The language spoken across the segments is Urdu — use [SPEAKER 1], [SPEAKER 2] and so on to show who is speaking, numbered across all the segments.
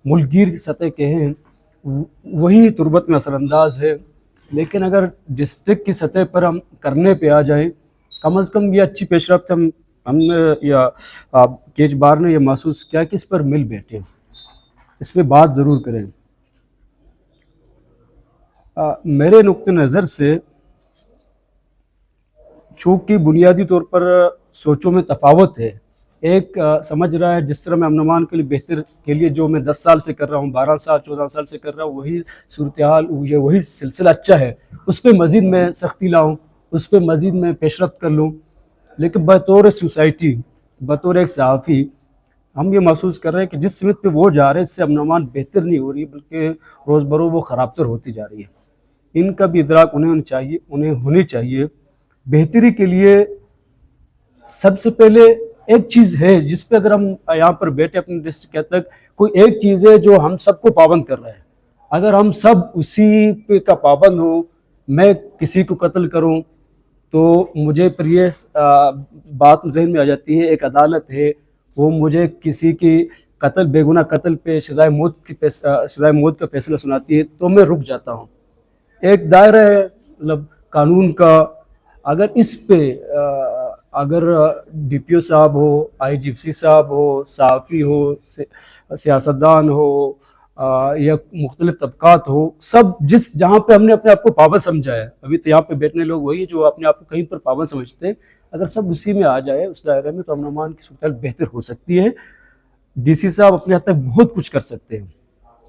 [SPEAKER 1] ملک گیر سطح کے ہیں وہی تربت میں اثر انداز ہے، لیکن اگر ڈسٹرکٹ کی سطح پر ہم کرنے پہ آ جائیں، کم از کم یہ اچھی پیش رفت ہم نے یا کیچ بار نے یہ محسوس کیا کہ اس پر مل بیٹھے، اس پہ بات ضرور کریں۔ میرے نقطۂ نظر سے چونکہ بنیادی طور پر سوچوں میں تفاوت ہے، ایک سمجھ رہا ہے جس طرح میں امن امان کے لیے بہتر کے لیے جو میں 10 سال سے کر رہا ہوں، 12 سال 14 سال سے کر رہا ہوں، وہی صورتحال یہ وہی سلسلہ اچھا ہے، اس پہ مزید میں سختی لاؤں، اس پہ مزید میں پیش رفت کر لوں۔ لیکن بطور سوسائٹی، بطور ایک صحافی، ہم یہ محسوس کر رہے ہیں کہ جس سمت پہ وہ جا رہے ہیں اس سے امن امان بہتر نہیں ہو رہی بلکہ روز بروز وہ خراب تر ہوتی جا رہی ہے۔ ان کا بھی ادراک انہیں ہونی چاہیے۔ بہتری کے لیے سب سے پہلے ایک چیز ہے جس پہ اگر ہم یہاں پر بیٹھے اپنے ڈسٹرکٹ تک، کوئی ایک چیز ہے جو ہم سب کو پابند کر رہا ہے۔ اگر ہم سب اسی پہ کا پابند ہوں، میں کسی کو قتل کروں تو مجھے پر یہ بات ذہن میں آ جاتی ہے، ایک عدالت ہے وہ مجھے کسی کی قتل بے گناہ قتل پہ سزائے موت کا فیصلہ سناتی ہے تو میں رک جاتا ہوں۔ ایک دائرہ ہے مطلب قانون کا، اگر اس پہ اگر ڈی پی او صاحب ہو، آئی جی سی صاحب ہو، صحافی ہو، سیاستدان ہو یا مختلف طبقات ہو، سب جہاں پہ ہم نے اپنے آپ کو پابند سمجھا ہے، ابھی تو یہاں پہ بیٹھنے لوگ وہی جو اپنے آپ کو کہیں پر پابند سمجھتے ہیں، اگر سب اسی میں آ جائے اس دائرے میں تو امن امان کی صورتحال بہتر ہو سکتی ہے۔ ڈی سی صاحب اپنے حد تک بہت کچھ کر سکتے ہیں،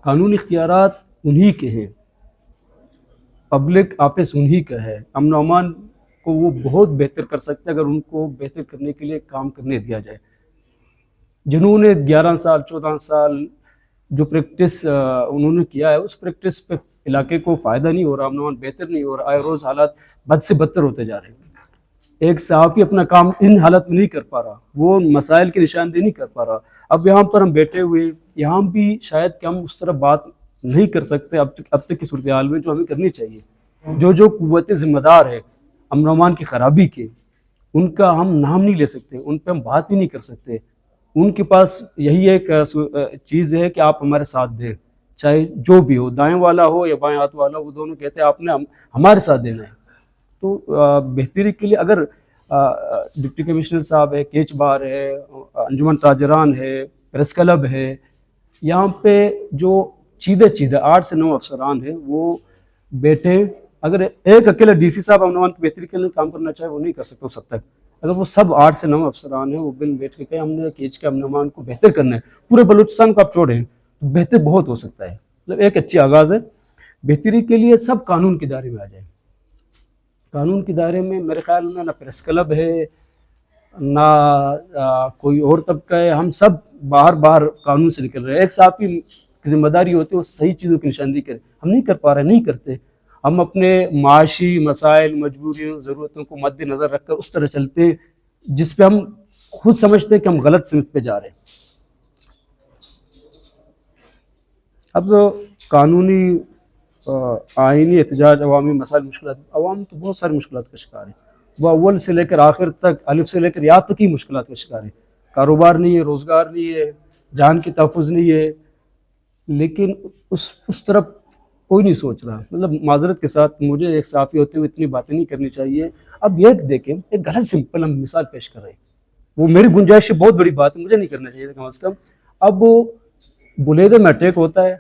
[SPEAKER 1] قانونی اختیارات انہی کے ہیں، پبلک آفس انہی کا ہے، امن و امان کو وہ بہت بہتر کر سکتے ہیں اگر ان کو بہتر کرنے کے لیے کام کرنے دیا جائے۔ جنہوں نے 11 سال 14 سال جو پریکٹس انہوں نے کیا ہے، اس پریکٹس پہ علاقے کو فائدہ نہیں ہو رہا، امن و امان بہتر نہیں ہو رہا، آئے روز حالات بد سے بدتر ہوتے جا رہے ہیں۔ ایک صحافی اپنا کام ان حالت میں نہیں کر پا رہا، وہ مسائل کی نشاندہی نہیں کر پا رہا۔ اب یہاں پر ہم بیٹھے ہوئے، یہاں بھی شاید کہ ہم اس طرح بات نہیں کر سکتے اب تک کی صورتحال میں جو ہمیں کرنی چاہیے۔ جو قوتیں ذمہ دار ہے امن و امان کی خرابی کے، ان کا ہم نام نہیں لے سکتے، ان پہ ہم بات ہی نہیں کر سکتے۔ ان کے پاس یہی ایک چیز ہے کہ آپ ہمارے ساتھ دیں، چاہے جو بھی ہو، دائیں والا ہو یا بائیں ہاتھ والا، وہ دونوں کہتے ہیں آپ نے ہمارے ساتھ دینا ہے۔ تو بہتری کے لیے اگر ڈپٹی کمشنر صاحب ہے، کیچ بار ہے، انجمن تاجران ہے، پریس کلب ہے، یہاں پہ جو چیدے 8 سے 9 افسران ہیں وہ بیٹھے، اگر ایک اکیلا ڈی سی صاحب امن امان کی بہتری کے لیے کام کرنا چاہے وہ نہیں کر سکتے اس حد تک۔ اگر وہ سب 8 سے 9 افسران ہیں وہ بن بیٹھ کے کہیں ہم نے کیچ کے امن امان کو بہتر کرنا ہے، پورے بلوچستان کو آپ چھوڑیں تو بہتر بہت ہو سکتا ہے۔ مطلب ایک اچھی آغاز ہے بہتری کے لیے، سب قانون کے دائرے میں آ جائیں۔ قانون کے دائرے میں میرے خیال میں نہ پریس کلب ہے نہ کوئی اور طبقہ ہے، ہم سب باہر قانون سے نکل رہے ہیں۔ ایک صحافی کی ذمہ داری ہوتی ہے وہ صحیح چیزوں کی نشاندہی کرے، ہم نہیں کر پا رہے، نہیں کرتے۔ ہم اپنے معاشی مسائل، مجبوریوں، ضرورتوں کو مد نظر رکھ کر اس طرح چلتے ہیں جس پہ ہم خود سمجھتے ہیں کہ ہم غلط سمت پہ جا رہے ہیں۔ اب قانونی آئینی احتجاج، عوامی مسائل، مشکلات، عوام تو بہت ساری مشکلات کا شکار ہے، وہ اول سے لے کر آخر تک، الف سے لے کر یا تک ہی مشکلات کا شکار ہے۔ کاروبار نہیں ہے، روزگار نہیں ہے، جان کی تحفظ نہیں ہے، لیکن اس طرف کوئی نہیں سوچ رہا۔ مطلب معذرت کے ساتھ مجھے ایک صحافی ہوتے ہوئے اتنی باتیں نہیں کرنی چاہیے۔ اب یہ دیکھیں، ایک غلط سمپل ہم مثال پیش کر رہے ہیں، وہ میری گنجائش سے بہت بڑی بات ہے، مجھے نہیں کرنا چاہیے کم از کم۔ اب بلیدے میں اٹیک ہوتا ہے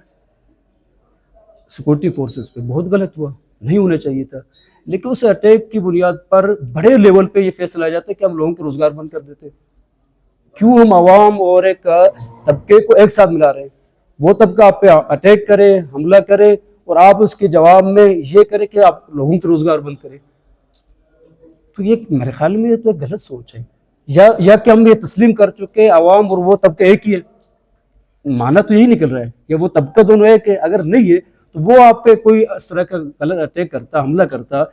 [SPEAKER 1] سیکورٹی فورسز پہ، بہت غلط ہوا، نہیں ہونا چاہیے تھا، لیکن اس اٹیک کی بنیاد پر بڑے لیول پہ یہ فیصلہ آ جاتا ہے کہ ہم لوگوں کے روزگار بند کر دیتے۔ کیوں ہم عوام اور ایک طبقے کو ایک ساتھ ملا رہے ہیں؟ وہ طبقہ آپ پہ اٹیک کرے، حملہ کرے، اور آپ اس کے جواب میں یہ کریں کہ آپ لوگوں کے روزگار بند کریں۔ تو یہ میرے خیال میں تو ایک غلط سوچ ہے، یا کہ ہم یہ تسلیم کر چکے عوام اور وہ طبقہ ایک ہی ہے۔ مانا تو یہی نکل رہا ہے کہ وہ طبقہ دونوں ایک ہے، اگر نہیں ہے تو وہ آپ پہ کوئی اس طرح کا غلط اٹیک کرتا، حملہ کرتا،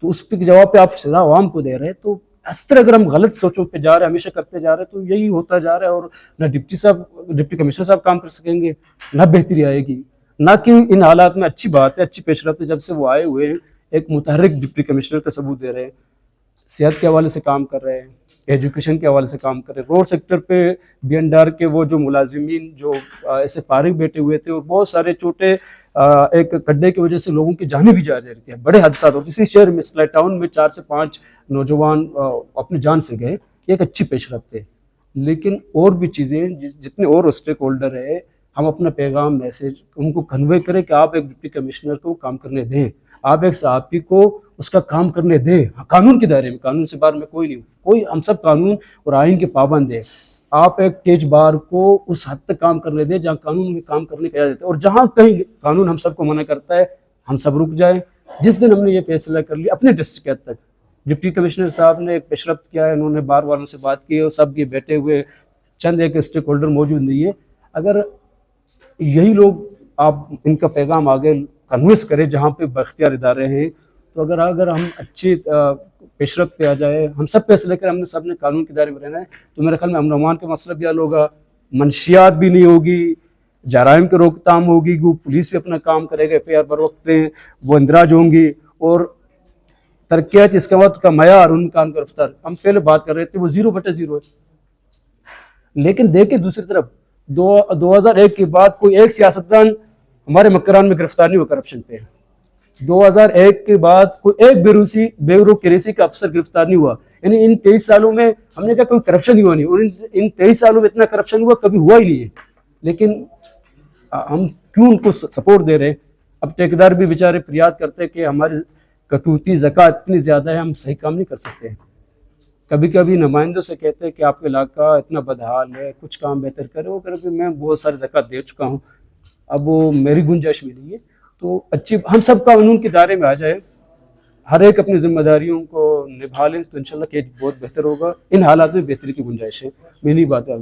[SPEAKER 1] تو اس پہ جواب پہ آپ سزا عوام کو دے رہے ہیں۔ تو اس طرح اگر ہم غلط سوچوں پہ جا رہے ہیں، ہمیشہ کرتے جا رہے ہیں، تو یہی ہوتا جا رہا ہے، اور نہ ڈپٹی کمشنر صاحب کام کر سکیں گے، نہ بہتری آئے گی۔ نہ کہ ان حالات میں اچھی بات ہے، اچھی پیش رفت ہے، جب سے وہ آئے ہوئے ہیں ایک متحرک ڈپٹی کمشنر کا ثبوت دے رہے ہیں۔ صحت کے حوالے سے کام کر رہے ہیں, ایجوکیشن کے حوالے سے کام کر رہے ہیں. روڈ سیکٹر پہ BNR کے وہ جو ملازمین جو ایسے فارغ بیٹھے ہوئے تھے, اور بہت سارے چھوٹے ایک گڈھے کی وجہ سے لوگوں کی جانیں بھی جا رہی ہیں, بڑے حادثات ہوتے. اسی شہر میں سلائی ٹاؤن میں 4 سے 5 نوجوان اپنی جان سے گئے, یہ ایک اچھی پیش رفت ہے. لیکن اور بھی چیزیں جتنے اور اسٹیک ہولڈر ہے, ہم اپنا پیغام میسیج ان کو کنوے کریں کہ آپ ایک ڈپٹی کمشنر کو کام کرنے دیں, آپ ایک صحافی کو اس کا کام کرنے دیں, قانون کے دائرے میں. قانون سے باہر میں کوئی نہیں, کوئی, ہم سب قانون اور آئین کے پابند ہیں. آپ ایک کیج بار کو اس حد تک کام کرنے دیں جہاں قانون میں کام کرنے کی اجازت ہے, اور جہاں کہیں قانون ہم سب کو منع کرتا ہے ہم سب رک جائیں. جس دن ہم نے یہ فیصلہ کر لیا اپنے ڈسٹرکٹ کے حد تک, ڈپٹی کمشنر صاحب نے ایک پیش رفت کیا ہے, انہوں نے بار والوں سے بات کی, اور سب یہ بیٹھے ہوئے چند ایک اسٹیک ہولڈر موجود نہیں ہے. اگر یہی لوگ آپ ان کا پیغام آگے کنوینس کریں جہاں پہ بااختیار ادارے ہیں, تو اگر ہم اچھی پیش رفت پہ آ جائے, ہم سب فیصلے کریں, ہم نے سب نے قانون کے دائرے میں رہنا ہے, تو میرے خیال میں امن و امان کا مسئلہ بھی حل ہوگا, منشیات بھی نہیں ہوگی, جرائم کی روک تھام ہوگی, پولیس بھی اپنا کام کرے گا, FIR بر وقت وہ اندراج ہوں گی, اور ترقیات اس کے وقت کا معیار ان کام کا رفتار, ہم پہلے بات کر رہے تھے وہ 0/0 ہے. لیکن دیکھیں دوسری طرف 2001 کے بعد کوئی ایک سیاستدان ہمارے مکران میں گرفتار نہیں ہوا کرپشن پہ. 2001 کے بعد کوئی ایک بیوروکریسی کا افسر گرفتار نہیں ہوا. یعنی ان 23 سالوں میں ہم نے کہا کوئی کرپشن ہی ہوا نہیں, اور ان 23 سالوں میں اتنا کرپشن ہوا کبھی ہوا ہی نہیں ہے. لیکن ہم کیوں ان کو سپورٹ دے رہے ہیں؟ اب ٹھیکیدار بھی بیچارے فریاد کرتے ہیں کہ ہماری کٹوتی زکوٰۃ اتنی زیادہ ہے, ہم صحیح کام نہیں کر سکتے. کبھی کبھی نمائندوں سے کہتے ہیں کہ آپ کا علاقہ اتنا بدحال ہے, کچھ کام بہتر کرے. وہ کہ میں بہت ساری زکوٰۃ دے چکا ہوں, اب وہ میری گنجائش میں نہیں ہے. تو اچھی, ہم سب قانون کے دائرے میں آ جائے, ہر ایک اپنی ذمہ داریوں کو نبھا لیں, تو انشاءاللہ کیج بہت بہتر ہوگا. ان حالات میں بہتری کی گنجائش ہے. میں نہیں بات ہے.